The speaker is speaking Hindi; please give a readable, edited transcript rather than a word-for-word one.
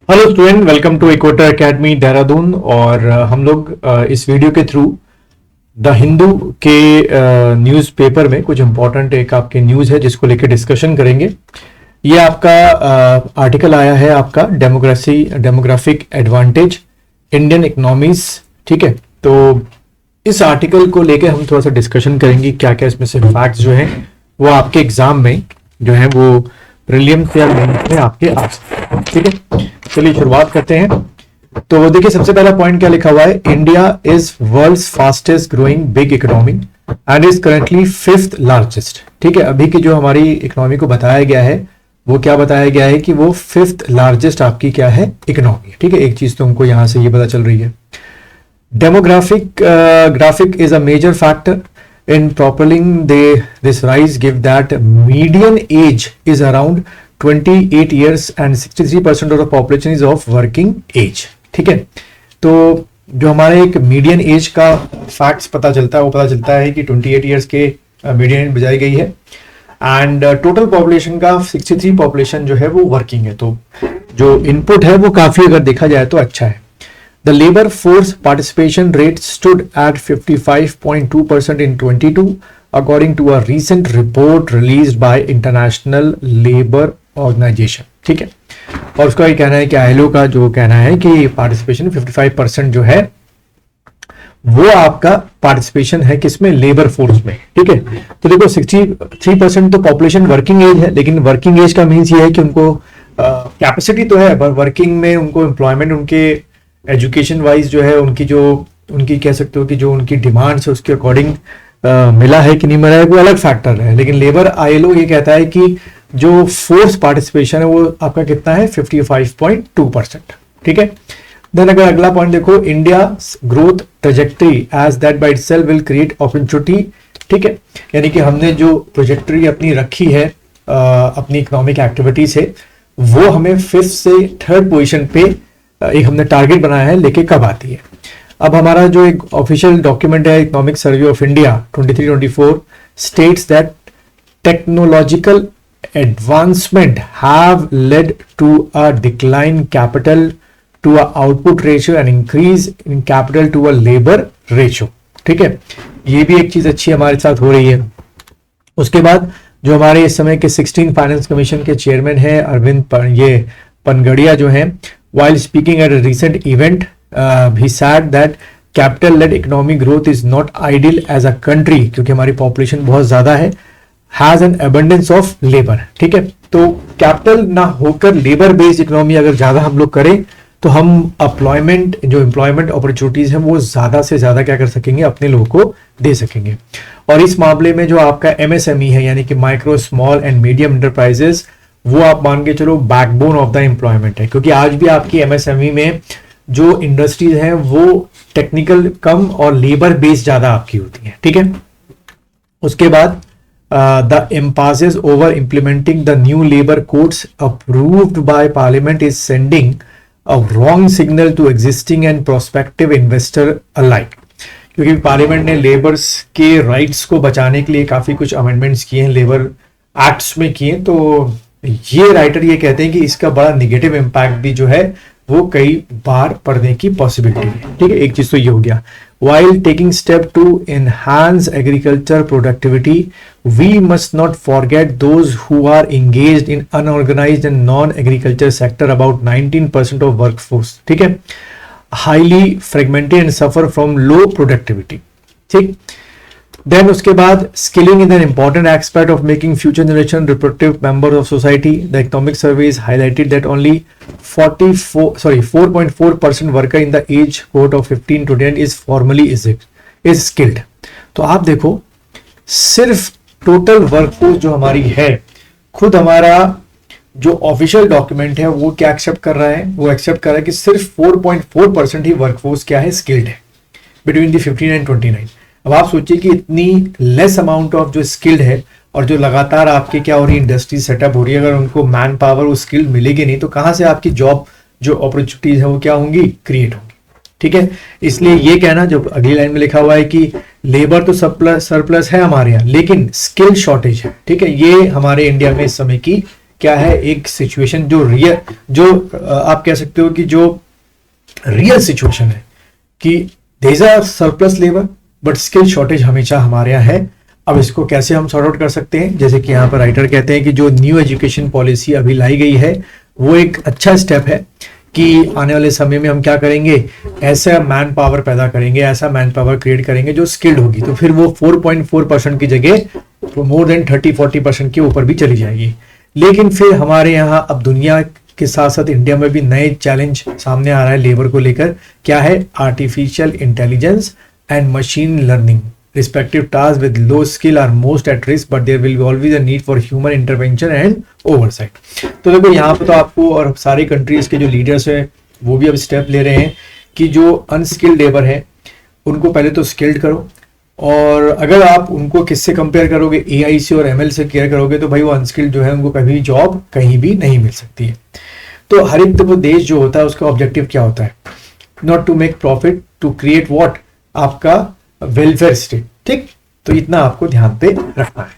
Hello student, welcome to equator academy Dehradun. और हम लोग इस वीडियो के थ्रू द हिंदू के न्यूज़पेपर में कुछ इंपॉर्टेंट एक आपके न्यूज़ है जिसको लेकर डिस्कशन करेंगे। ये आपका आर्टिकल आया है आपका डेमोग्राफिक एडवांटेज इंडियन इकोनॉमीज। ठीक है, तो इस आर्टिकल को लेकर हम थोड़ा सा डिस्कशन करेंगे क्या क्या इसमें से फैक्ट्स जो हैं वो आपके एग्जाम में जो है वो प्रीलिम्स या मेंस में आपके आ सकते हैं। ठीक है, चलिए शुरुआत करते हैं। तो देखिए सबसे पहला पॉइंट क्या लिखा हुआ है, India is world's fastest growing big economy and is currently fifth largest. ठीक है, अभी की जो हमारी इकोनॉमी को बताया गया है वो क्या बताया गया है कि वो फिफ्थ लार्जेस्ट आपकी क्या है इकोनॉमी। ठीक है, एक चीज तो हमको यहां से ये पता चल रही है। Demographic graphic is a major factor in propelling this rise, give that median age is around 28 years and 63% of the population is of working age। ठीक है, तो जो हमारे एक मीडियन एज का फैक्ट्स पता चलता है वो पता चलता है कि 28 इयर्स के मीडियन एज बजाई गई है एंड टोटल पॉपुलेशन का 63 पॉपुलेशन जो है वो वर्किंग है। तो जो इनपुट है वो काफी अगर देखा जाए तो अच्छा है। The labor force participation rate stood at 55.2% in 22, according to a recent report released by International Labour Organization। ठीक है, और उसका ये कहना है कि ILO का जो कहना है कि पार्टिसिपेशन 55% जो है वो आपका पार्टिसिपेशन है किसमें, लेबर फोर्स में। ठीक है, तो देखो 63% तो पॉपुलेशन वर्किंग एज है, लेकिन वर्किंग एज का मीन्स ये है कि उनको कैपेसिटी तो है पर वर्किंग में उनको एम्प्लॉयमेंट उनके एजुकेशन वाइज जो है उनकी कह सकते हो कि जो उनकी डिमांड्स है उसके अकॉर्डिंग मिला है कि नहीं मिला है वो अलग फैक्टर है। लेकिन लेबर आईएलओ ये कहता है कि जो फोर्स पार्टिसिपेशन है वो आपका कितना है 55.2%। ठीक है, देन अगर अगला पॉइंट देखो, India growth trajectory as that by itself will create opportunity. ठीक है, यानी कि हमने जो प्रोजेक्टरी अपनी रखी है अपनी इकोनॉमिक एक्टिविटी से वो हमें फिफ्थ से थर्ड पोजिशन पे एक हमने टारगेट बनाया है, लेके कब आती है। अब हमारा जो एक ऑफिशियल डॉक्यूमेंट है economic survey of India 23-24 states that technological advancement have led to a decline capital to a output ratio and increase in capital to a labour ratio. ठीक है, ये भी एक चीज अच्छी हमारे साथ हो रही है। उसके बाद जो हमारे इस समय के 16 फाइनेंस कमीशन के चेयरमैन है अरविंद पनगड़िया जो है, while speaking at a recent event he said that capital led economic growth is not ideal as a country क्योंकि हमारी पॉपुलेशन बहुत ज्यादा है, has an abundance of labor। ठीक है, तो कैपिटल ना होकर लेबर बेस्ड इकोनॉमी अगर ज्यादा हम लोग करें तो हम एम्प्लॉयमेंट अपॉर्चुनिटीज हैं वो ज्यादा से ज्यादा क्या कर सकेंगे, अपने लोगों को दे सकेंगे। और इस मामले में जो आपका एमएसएमई है यानी कि micro small and medium enterprises वो आप मान के चलो बैकबोन ऑफ द एम्प्लॉयमेंट है, क्योंकि आज भी आपकी एमएसएमई में जो इंडस्ट्रीज हैं वो टेक्निकल कम और लेबर बेस्ड ज्यादा आपकी होती है। ठीक है, उसके बाद the impasse over implementing the new labour codes approved by parliament is sending a wrong signal to existing and prospective investor alike. क्योंकि पार्लियामेंट ने लेबर्स के राइट्स को बचाने के लिए काफी कुछ अमेंडमेंट्स किए हैं, लेबर एक्ट्स में किए, तो ये राइटर ये कहते हैं कि इसका बड़ा निगेटिव इम्पैक्ट भी जो है वो कई बार पड़ने की पॉसिबिलिटी है। ठीक है, एक चीज तो ये हो गया। While taking step to enhance agriculture productivity, we must not forget those who are engaged in unorganized and non-agriculture sector, about 19% of workforce। ठीक है, highly fragmented and suffer from low productivity। ठीक, देन उसके बाद skilling is an important aspect of making future generation reproductive member of society. The economic survey is highlighted that only 4.4% worker in the age cohort of 15 to 10 is formally is skilled. तो आप देखो सिर्फ टोटल वर्कफोर्स जो हमारी है, खुद हमारा जो ऑफिशियल डॉक्यूमेंट है वो क्या एक्सेप्ट कर रहा है, वो एक्सेप्ट कर रहा है कि सिर्फ 4.4% ही वर्कफोर्स क्या है, स्किल्ड है बिटवीन द 15 एंड 29। अब आप सोचिए कि इतनी लेस अमाउंट ऑफ जो स्किल्ड है और जो लगातार आपके क्या हो रही है, इंडस्ट्री सेटअप हो रही है, अगर उनको मैन पावर वो स्किल्ड मिलेगी नहीं तो कहां से आपकी जॉब जो अपॉर्चुनिटीज है वो क्या होंगी, क्रिएट होंगी। ठीक है, इसलिए ये कहना जो अगली लाइन में लिखा हुआ है कि लेबर तो सरप्लस है हमारे यहाँ लेकिन स्किल शॉर्टेज है। ठीक है, ये हमारे इंडिया में इस समय की क्या है एक सिचुएशन जो आप कह सकते हो कि जो रियल सिचुएशन है कि there is a surplus labour but skill shortage हमेशा हमारे यहाँ है। अब इसको कैसे हम सॉर्ट आउट कर सकते हैं, जैसे कि यहाँ पर राइटर कहते हैं कि जो न्यू एजुकेशन पॉलिसी अभी लाई गई है वो एक अच्छा स्टेप है कि आने वाले समय में हम क्या करेंगे, ऐसा मैन पावर पैदा करेंगे, ऐसा मैन पावर क्रिएट करेंगे जो स्किल्ड होगी, तो फिर वो 4.4% की जगह मोर देन 30-40% के ऊपर भी चली जाएगी। लेकिन फिर हमारे यहाँ अब दुनिया के साथ साथ इंडिया में भी नए चैलेंज सामने आ रहा है लेबर को लेकर। क्या है, artificial intelligence and machine learning respective tasks with low skill are most at risk but there will be always a need for human intervention and oversight। तो देखो यहाँ पे तो आपको और सारी कंट्रीज के जो लीडर्स हैं वो भी अब स्टेप ले रहे हैं कि जो अनस्किल्ड लेबर है उनको पहले तो स्किल्ड करो, और अगर आप उनको किससे कंपेयर करोगे, एआई से और एमएल से केयर करोगे तो भाई वो अनस्किल्ड जो है उनको कभी जॉब कहीं भी नहीं मिल सकती है। तो हर एक तो देश जो होता है उसका ऑब्जेक्टिव क्या होता है, not to make profit, to create what, आपका वेलफेयर स्टेट। ठीक, तो इतना आपको ध्यान पे रखना है।